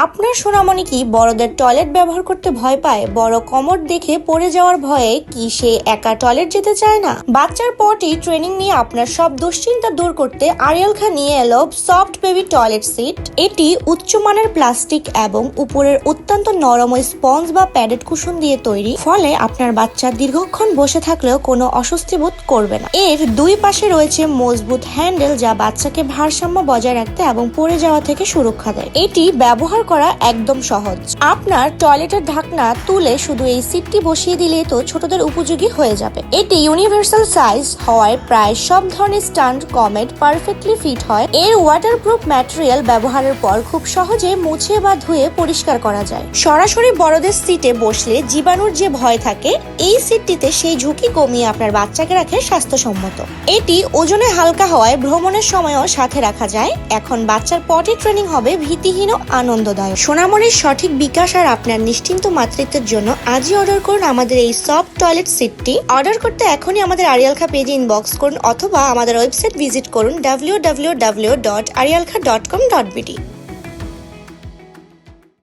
আপনার সোনামণি কি বড়দের টয়লেট ব্যবহার করতে ভয় পায়? বড় কমোড দেখে পড়ে যাওয়ার ভয়ে কি সে একা টয়লেট যেতে চায় না? বাচ্চার পটি ট্রেনিং নিয়ে আপনার সব দুশ্চিন্তা দূর করতে আরিয়াল খা নিয়ে এলো সফট বেবি টয়লেট সিট। এটি উচ্চমানের প্লাস্টিক এবং উপরের অত্যন্ত নরম স্পঞ্জ বা প্যাডেড কুশন দিয়ে তৈরি, ফলে আপনার বাচ্চা দীর্ঘক্ষণ বসে থাকলেও কোনো অস্বস্তি বোধ করবে না। এর দুই পাশে রয়েছে মজবুত হ্যান্ডেল যা বাচ্চাকে ভারসাম্য বজায় রাখতে এবং পড়ে যাওয়া থেকে সুরক্ষা দেয়। এটি ব্যবহার করা একদম সহজ। আপনার টয়লেটের ঢাকনা তুলে শুধু এই সিটটি বসিয়ে দিলেই তো ছোটদের উপযোগী হয়ে যাবে। এটি ইউনিভার্সাল সাইজ হওয়ায় প্রায় সব ধরনের স্ট্যান্ড কমেড পারফেক্টলি ফিট হয়। এর ওয়াটারপ্রুফ ম্যাটেরিয়াল ব্যবহারের পর খুব সহজে মুছে বা ধুয়ে পরিষ্কার করা যায়। সরাসরি বড়দের সিটে বসলে জীবাণুর যে ভয় থাকে, এই সিটটিতে সেই ঝুঁকি কমিয়ে আপনার বাচ্চাকে রাখে স্বাস্থ্যসম্মত। এটি ওজনে হালকা হওয়ায় ভ্রমণের সময়ও সাথে রাখা যায়। এখন বাচ্চার পটি ট্রেনিং হবে ভীতিহীন ও আনন্দদায়ক। সোনামণির সঠিক বিকাশ আর আপনার নিশ্চিন্ত মাতৃত্বের জন্য আজই অর্ডার করুন আমাদের এই সফট টয়লেট সিটটি। অর্ডার করতে এখনই আমাদের আরিয়াল খা পেজে ইনবক্স করুন অথবা আমাদের ওয়েবসাইট ভিজিট করুন www.arialkha.com.bd।